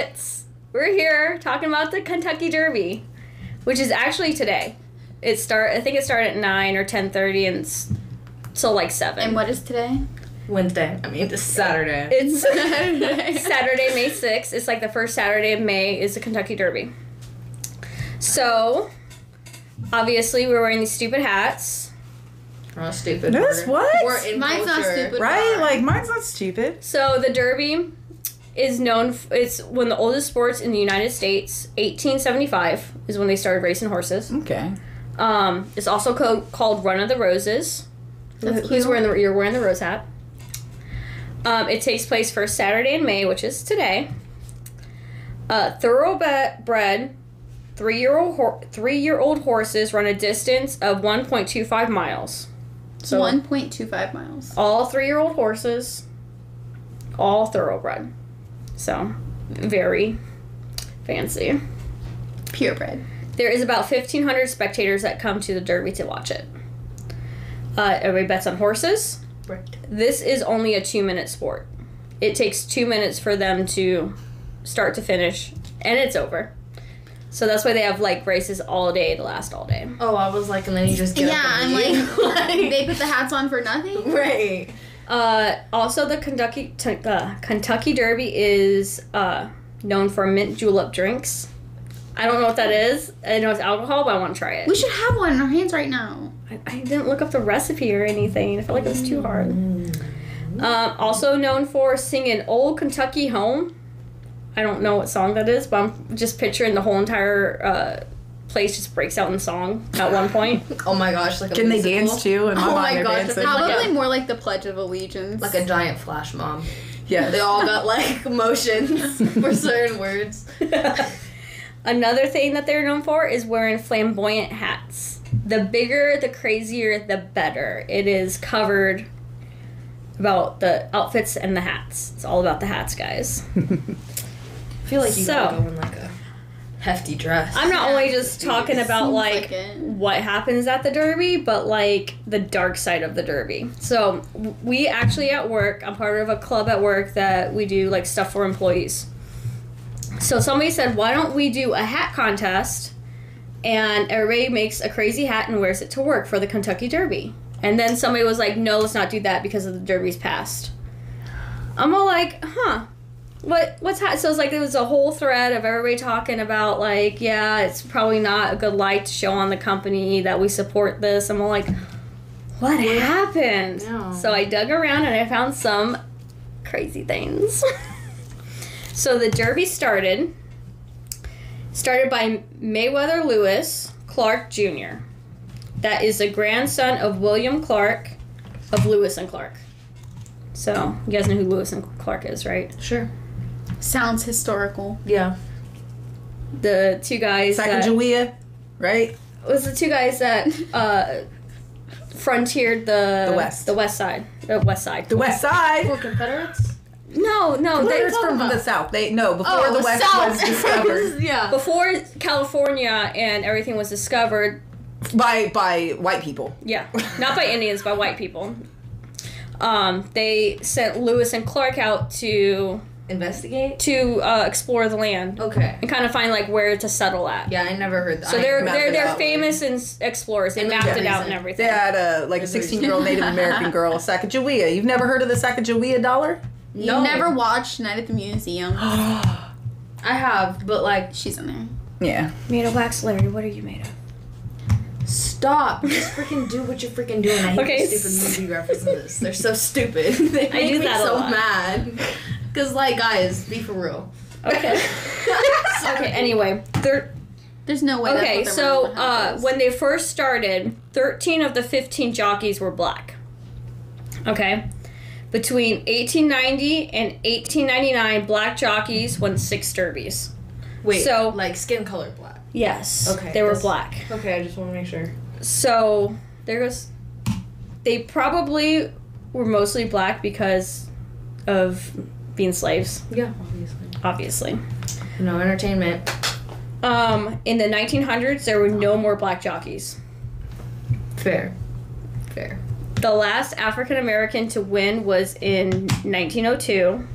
idiots. We're here talking about the Kentucky Derby, which is actually today. I think it started at 9 or 10:30 and till like 7. And what is today? Wednesday. I mean, it's Saturday. It's Saturday, May 6th. It's like the first Saturday of May is the Kentucky Derby. So, obviously, we're wearing these stupid hats. We're not stupid. That's what? We're in Mine's not culture. stupid. Right? Like, mine's not stupid. So, the Derby is known, it's one of the oldest sports in the United States. 1875 is when they started racing horses. Okay. It's also called Run of the Roses. That's You're cute. wearing the rose hat. It takes place first Saturday in May, which is today. Thoroughbred 3-year-old horses run a distance of 1.25 miles. So 1.25 miles. all 3-year-old horses, all thoroughbred. So very fancy. Purebred. There is about 1,500 spectators that come to the Derby to watch it. Everybody bets on horses. Right. This is only a 2-minute sport. It takes 2 minutes for them to start to finish, and it's over. So that's why they have like races all day to last all day. Oh, I was like, and then you just get up and I'm leave. like, they put the hats on for nothing? Right. Also, the Kentucky Derby is known for mint julep drinks. I don't know what that is. I know it's alcohol, but I want to try it. We should have one in our hands right now. I didn't look up the recipe or anything. I felt like it was too hard. Also known for singing Old Kentucky Home. I don't know what song that is, but I'm just picturing the whole entire place just breaks out in song at one point. Oh my gosh, like a Can they musical? dance too? In my Oh mind, my they're gosh, dancing. Probably more like the Pledge of Allegiance. Like a giant flash mob. Yes. They all got like motions for certain words. Another thing that they're known for is wearing flamboyant hats. The bigger, the crazier, the better. It is covered about the outfits and the hats. It's all about the hats, guys. I feel like you gotta go in like a hefty dress. I'm not only just talking about Seems like like it. what happens at the Derby, but like the dark side of the Derby. So we actually at work, I'm part of a club at work that we do like stuff for employees. So somebody said, why don't we do a hat contest and everybody makes a crazy hat and wears it to work for the Kentucky Derby. And then somebody was like, no, let's not do that because of the Derby's past. I'm all like, huh. What's hat? So it's like there was a whole thread of everybody talking about like, yeah, it's probably not a good light to show on the company that we support this. I'm all like, what happened? No. So I dug around and I found some crazy things. So the Derby started by Mayweather Lewis Clark Jr. That is the grandson of William Clark of Lewis and Clark. So you guys know who Lewis and Clark is, right? Sure. Sounds historical. Yeah. The two guys Sacagawea, right? was the two guys that frontiered the West. the west side. The west side. The West Side. For Confederates? No, Confederates they from the South. Before Oh, the West South. was discovered Yeah. before California and everything was discovered. by white people. Yeah, not by Indians, by white people. They sent Lewis and Clark out to Investigate? explore the land Okay. and kind of find like where to settle at. Yeah, I never heard that. So they're mapped it out. famous explorers. They And mapped there's it a out reason. and everything. They had a 16-year-old Native American girl, Sacagawea. You've never heard of the Sacagawea dollar? You No. never watched Night at the Museum. I have, but like, She's in there. Yeah. Made of wax, Larry. What are you made of? stop. Just freaking do what you're freaking doing. I hate Okay. these stupid movie references. They're so stupid. They make do me that a so lot. mad. Because, like, guys, be for real. Okay. Okay, anyway. There's no way. Okay, that's what so the hat is. when they first started, 13 of the 15 jockeys were black. Okay? Between 1890 and 1899, black jockeys won 6 derbies. Wait, So- like skin color black. Yes. Okay, They were that's- black. Okay, I just want to make sure. So, there goes... They probably were mostly black because of being slaves, Yeah, obviously. obviously. No entertainment. In the 1900s, there were no more black jockeys. Fair. The last African American to win was in 1902.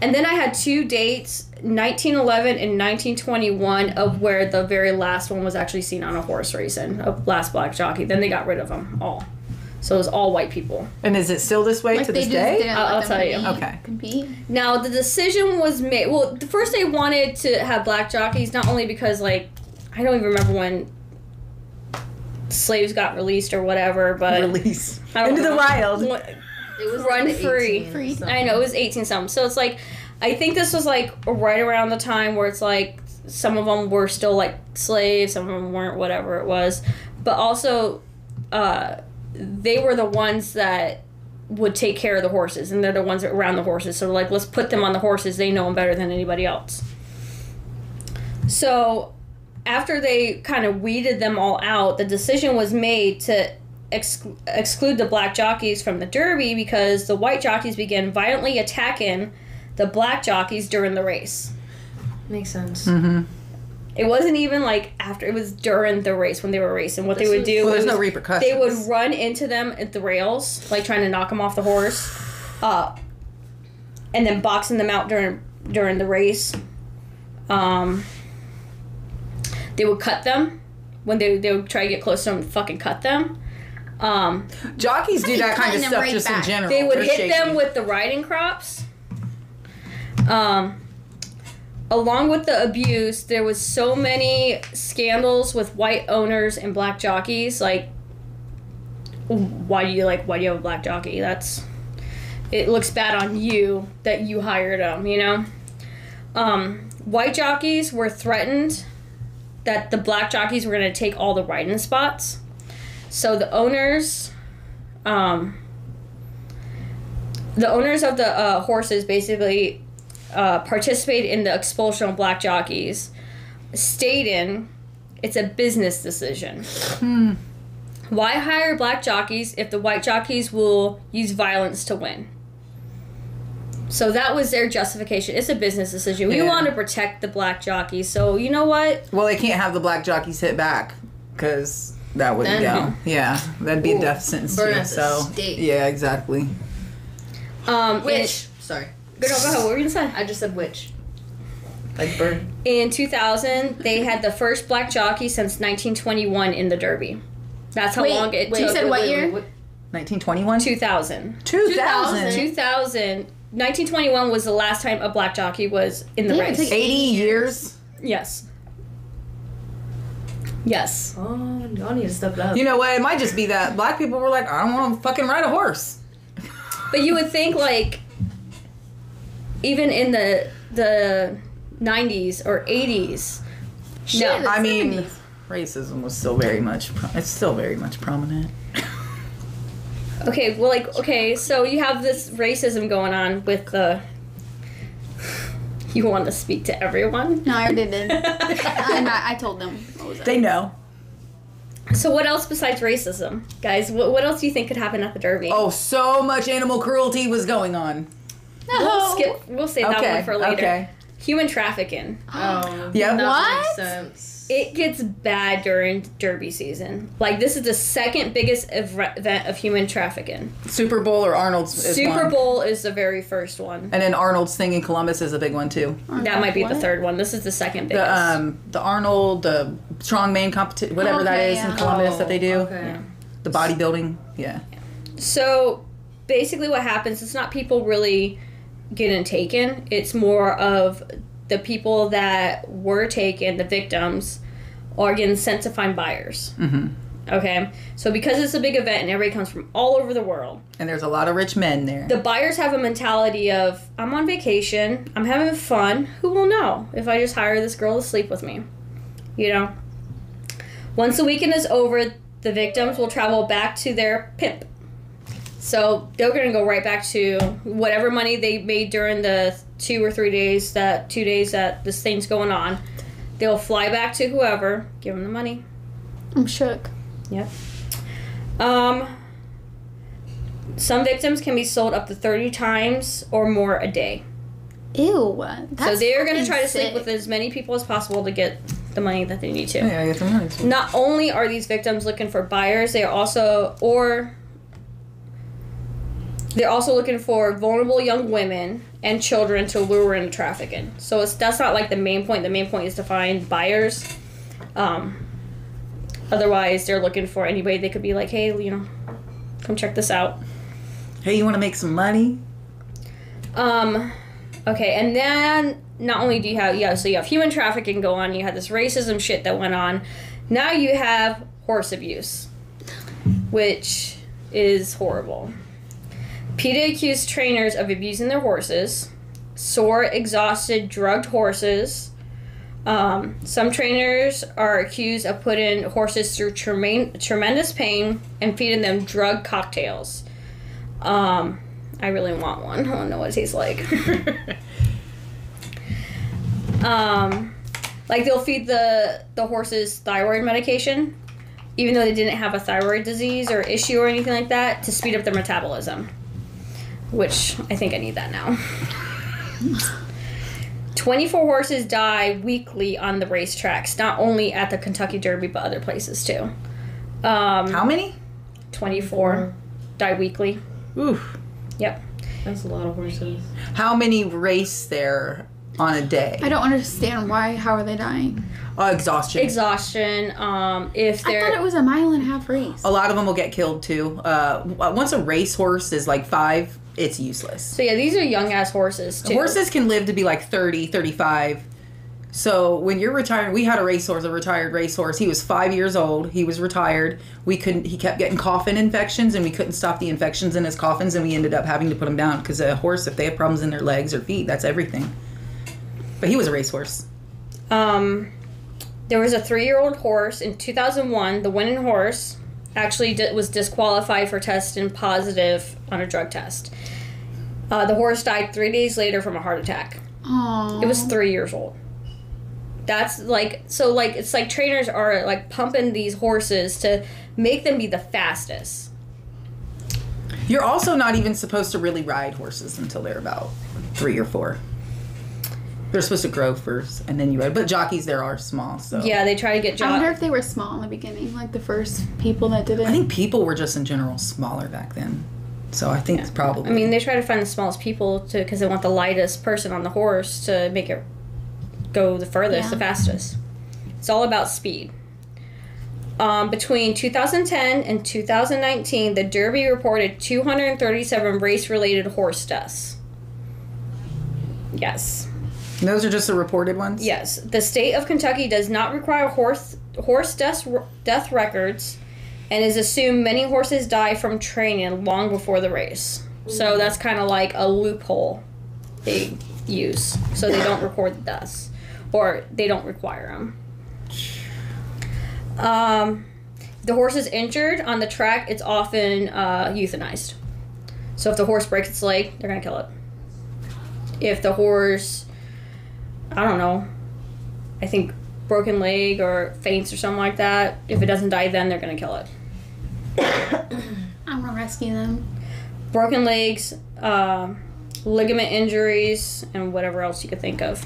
And then I had 2 dates, 1911 and 1921, of where the very last one was actually seen on a horse racing, a last black jockey. Then they got rid of them all. So it was all white people. And is it still this way Like to they this just day? didn't let I'll them tell you. Okay. compete. Now, the decision was made. Well, first they wanted to have black jockeys, not only because, like, I don't even remember when slaves got released or whatever, but Release. I don't Into the know. wild. It was Run like the free. 18 Free. something. I know, it was 18 something. So it's like, I think this was like right around the time where it's like some of them were still like slaves, some of them weren't, whatever it was. But also, they were the ones that would take care of the horses, and they're the ones that were around the horses. So like, let's put them on the horses. They know them better than anybody else. So after they kind of weeded them all out, the decision was made to exclude the black jockeys from the Derby because the white jockeys began violently attacking the black jockeys during the race. Makes sense. Mm-hmm. It wasn't even like after, it was during the race when they were racing. What This they would was- do Well, there's was no repercussions. they would run into them at the rails, like trying to knock them off the horse, and then boxing them out during the race. They would cut them when they would try to get close to them and fucking cut them. Jockeys do that kind cutting of them stuff right just back. in general. They would They're hit shaky. them with the riding crops. Along with the abuse, there was so many scandals with white owners and black jockeys. Like, why do you have a black jockey? It looks bad on you that you hired him, you know? White jockeys were threatened that the black jockeys were going to take all the riding spots. So the owners of the horses basically participated in the expulsion of black jockeys, stating it's a business decision. Why hire black jockeys if the white jockeys will use violence to win? So that was their justification. It's a business decision. We Yeah. want to protect the black jockeys. So you know what? Well, they can't have the black jockeys hit back because that wouldn't Then- go. Yeah, that'd be a Ooh, death sentence burn too. at the So stake. yeah, exactly. Which? Sorry. Go ahead. What were you gonna say? I just said which. Like burn. In 2000, they had the first black jockey since 1921 in the Derby. That's how Wait, long it wait, took. you said what year? 1921. 2000. 2000. 2000. 1921 was the last time a black jockey was in the Damn, it race. took 80 years. Yes. Yes. Oh, y'all need to step it up. You know what? It might just be that black people were like, I don't want to fucking ride a horse. But you would think, like, even in the 90s or 80s. Shit, No, the I mean, 70s. racism was still very much. It's still very much prominent. Okay, well, so you have this racism going on with the... You want to speak to everyone? No, I already did. I told them. What was it? They know. So what else besides racism? Guys, what else do you think could happen at the Derby? Oh, so much animal cruelty was going on. No. We'll save that Okay. one for later. Okay. Human trafficking. Oh, Yep. that What? makes sense. It gets bad during Derby season. Like, this is the second biggest event of human trafficking. Super Bowl or Arnold's is Super one. Bowl is the very first one. And then Arnold's thing in Columbus is a big one too. That might be the What? third one. This is the second biggest. The Arnold, the strongman competition, whatever that Okay, is in yeah. Columbus that they do. Okay. The bodybuilding, yeah. So, basically what happens, it's not people really getting taken. It's more of the people that were taken, the victims, are getting sent to find buyers. Mm-hmm. Okay? So, because it's a big event and everybody comes from all over the world, And there's a lot of rich men there. the buyers have a mentality of, I'm on vacation, I'm having fun, who will know if I just hire this girl to sleep with me? You know? Once the weekend is over, the victims will travel back to their pimp. So they're going to go right back to whatever money they made during the 2 or 3 days, that 2 days that this thing's going on. They'll fly back to whoever, give them the money. I'm shook. Yep. Some victims can be sold up to 30 times or more a day. Ew. So they're going to try to sleep sick. with as many people as possible to get the money that they need to. Yeah, I get the money. Not only are these victims looking for buyers, they are also, or They're also looking for vulnerable young women and children to lure into trafficking. So that's not like the main point. The main point is to find buyers. Otherwise, they're looking for anybody they could be like, hey, come check this out. Hey, you want to make some money? Okay, and then not only do you have, so you have human trafficking go on, you had this racism shit that went on. Now you have horse abuse, which is horrible. PETA accused trainers of abusing their horses, sore, exhausted, drugged horses. Some trainers are accused of putting horses through tremendous pain and feeding them drug cocktails. I really want one. I want to know what it tastes like. Like they'll feed the horses thyroid medication, even though they didn't have a thyroid disease or issue or anything like that, to speed up their metabolism. Which I think I need that now. 24 horses die weekly on the racetracks, not only at the Kentucky Derby, but other places too. How many? 24 die weekly. Oof. Yep. That's a lot of horses. How many race there on a day? I don't understand why. How are they dying? Exhaustion. Exhaustion. If they're... I thought it was a 1.5-mile race. A lot of them will get killed too. Once a racehorse is like 5, it's useless. So yeah, these are young ass horses too. Horses can live to be like 30, 35. So when you're retired, we had a retired racehorse. He was 5 years old. He was retired. He kept getting coffin infections, and we couldn't stop the infections in his coffins, and we ended up having to put him down because a horse, if they have problems in their legs or feet, that's everything. But he was a racehorse. There was a 3-year-old horse in 2001. The winning horse actually was disqualified for testing positive on a drug test. The horse died 3 days later from a heart attack. Aww. It was 3 years old. That's like, so like, it's like trainers are like pumping these horses to make them be the fastest. You're also not even supposed to really ride horses until they're about 3 or 4. They're supposed to grow first, and then you ride. But jockeys there are small, so. Yeah, they try to get I wonder if they were small in the beginning, like the first people that did it. I think people were just in general smaller back then. So I think it's probably. I mean, they try to find the smallest people because they want the lightest person on the horse to make it go the furthest, the fastest. It's all about speed. Between 2010 and 2019, the Derby reported 237 race-related horse deaths. Yes. And those are just the reported ones? Yes. The state of Kentucky does not require horse death records and is assumed many horses die from training long before the race. So that's kind of like a loophole they use. So they don't record the deaths. Or they don't require them. The horse is injured on the track, it's often euthanized. So if the horse breaks its leg, they're going to kill it. If the horse, I don't know, I think broken leg or faints or something like that, if it doesn't die then, they're going to kill it. I'm going to rescue them. Broken legs, ligament injuries, and whatever else you could think of.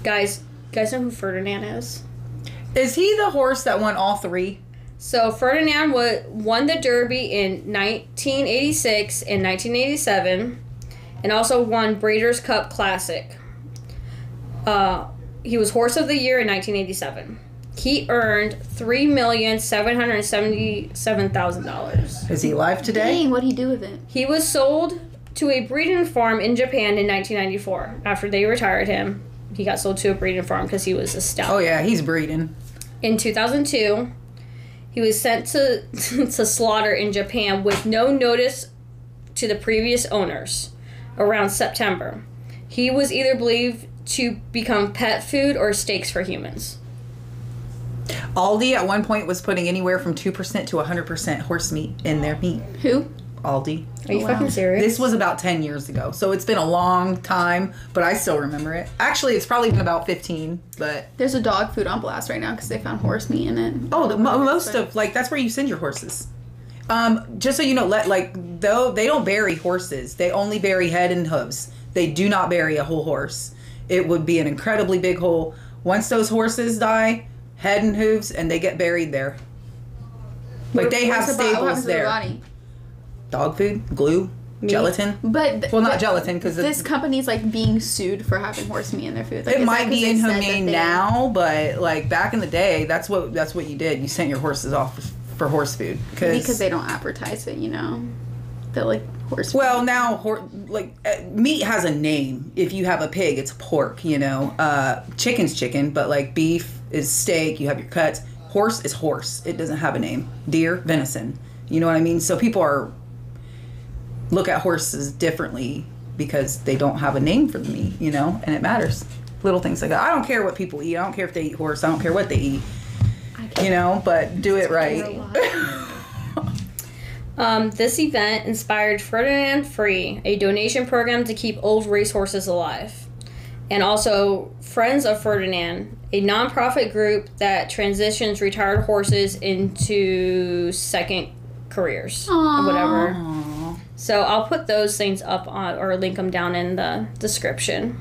Guys know who Ferdinand is? Is he the horse that won all 3? So Ferdinand won the Derby in 1986 and 1987, and also won Breeders' Cup Classic. He was Horse of the Year in 1987. He earned $3,777,000. Is he alive today? Dang, what'd he do with it? He was sold to a breeding farm in Japan in 1994. After they retired him, he got sold to a breeding farm because he was a stout. Oh yeah, he's breeding. In 2002, he was sent to slaughter in Japan with no notice to the previous owners around September. He was either believed to become pet food or steaks for humans. Aldi at one point was putting anywhere from 2% to 100% horse meat in their meat. Who? Aldi. Are you fucking serious? This was about 10 years ago, so it's been a long time, but I still remember it. Actually, it's probably been about 15, but... There's a dog food on blast right now because they found horse meat in it. Oh, most of, like, that's where you send your horses. Just so you know, though they don't bury horses. They only bury head and hooves. They do not bury a whole horse. It would be an incredibly big hole. Once those horses die, head and hooves, and they get buried there. Like, they have stables there. Dog food, glue, Gelatin. But Well, not gelatin because this company's like being sued for having horse meat in their food. Like, it is might that 'cause be they said that inhumane they- now, but like back in the day, that's what you did. You sent your horses off for horse food because they don't advertise it. You know, they're like horse. Well, food. now meat has a name. If you have a pig, it's pork. You know, chicken's chicken, but like beef is steak. You have your cuts. Horse is horse. It doesn't have a name. Deer, venison. You know what I mean? So people look at horses differently because they don't have a name for the meat, you know, and it matters. Little things like that. I don't care what people eat. I don't care if they eat horse. I don't care what they eat. You know, but do it right. This event inspired Ferdinand Free, a donation program to keep old racehorses alive. And also Friends of Ferdinand, a nonprofit group that transitions retired horses into second careers or whatever. Aww. So I'll put those things up on or link them down in the description.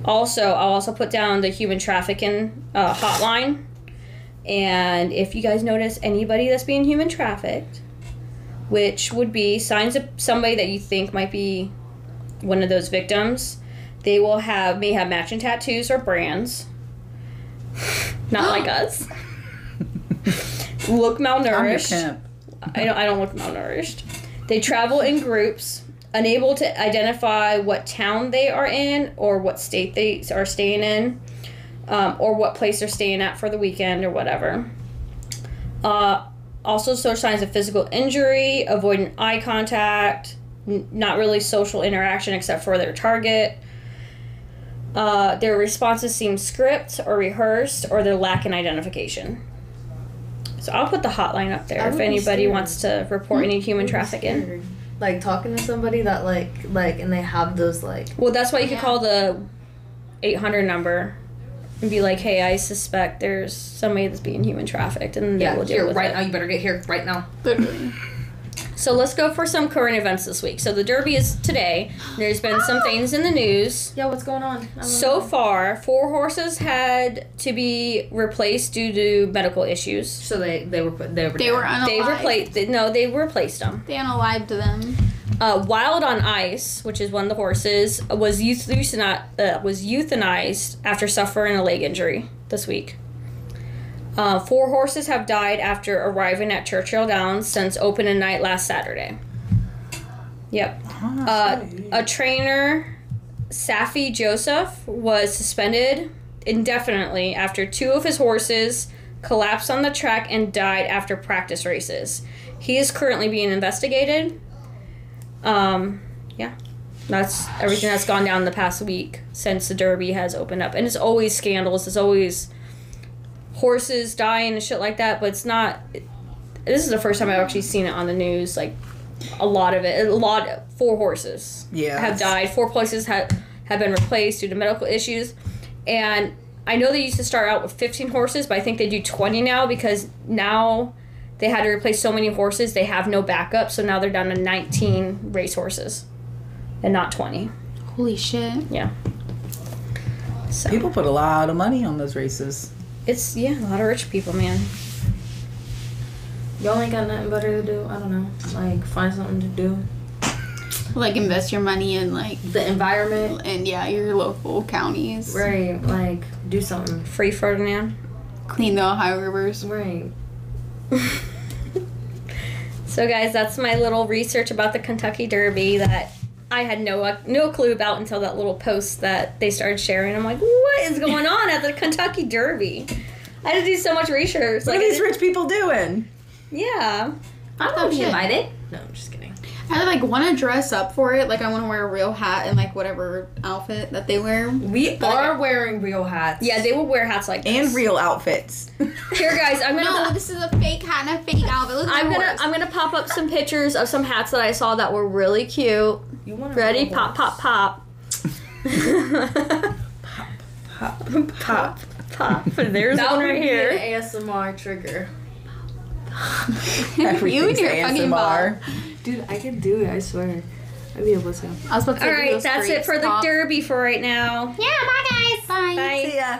Also, I'll also put down the human trafficking hotline. And if you guys notice anybody that's being human trafficked, which would be signs of somebody that you think might be one of those victims, they will may have matching tattoos or brands. Not like us. Look malnourished. I'm your pimp. I don't look malnourished. They travel in groups, unable to identify what town they are in or what state they are staying in, or what place they're staying at for the weekend or whatever. Also show signs of physical injury, avoiding eye contact, not really social interaction except for their target. Their responses seem scripted or rehearsed, or they're lacking identification. So I'll put the hotline up there if anybody wants to report any human trafficking. Like talking to somebody that like and they have those like. Well, that's why you could call the 800 number and be like, "Hey, I suspect there's somebody that's being human trafficked," and they will deal with right it. now. You better get here right now. Literally. So let's go for some current events this week. So the Derby is today. There's been some things in the news. Yeah, what's going on? So far, 4 horses had to be replaced due to medical issues. So they were unalive. They replaced them. They unalived them. Wild on Ice, which is one of the horses, was euthanized after suffering a leg injury this week. 4 horses have died after arriving at Churchill Downs since opening night last Saturday. Yep. A trainer, Safi Joseph, was suspended indefinitely after 2 of his horses collapsed on the track and died after practice races. He is currently being investigated. Yeah. That's everything that's gone down the past week since the Derby has opened up. And it's always scandals. It's always horses dying and shit like that, but it's not. This is the first time I've actually seen it on the news. Like a lot of it, 4 horses have died. 4 places have been replaced due to medical issues, and I know they used to start out with 15 horses, but I think they do 20 now because now they had to replace so many horses. They have no backup, so now they're down to 19 racehorses and not 20. Holy shit! Yeah. So People put a lot of money on those races. it's a lot of rich people, man. Y'all ain't got nothing better to do. I don't know. Like find something to do. Like invest your money in like The environment. and your local counties. Right. Like do something. Free Ferdinand. Clean the Ohio rivers. Right. So guys, that's my little research about the Kentucky Derby that I had no clue about until that little post that they started sharing. I'm like, what is going on at the Kentucky Derby? I had to do so much research. What are these rich people doing? Yeah. I don't want to be invited. No, I'm just kidding. I like want to dress up for it. Like I want to wear a real hat and like whatever outfit that they wear. We are wearing real hats. Yeah, they will wear hats like this. And real outfits. Here, guys, I'm gonna. No, this is a fake hat and a fake outfit. Look at I'm gonna pop up some pictures of some hats that I saw that were really cute. You want Ready? Pop, pop, pop. pop. Pop. There's That one would right be here. an ASMR trigger. You and Everything's your fucking ASMR. Dude, I can do it. I swear. I'd be able to. I was about to say, All do right, those that's it freaks for the pop. Derby for right now. Yeah, bye guys. Bye. Bye. See ya.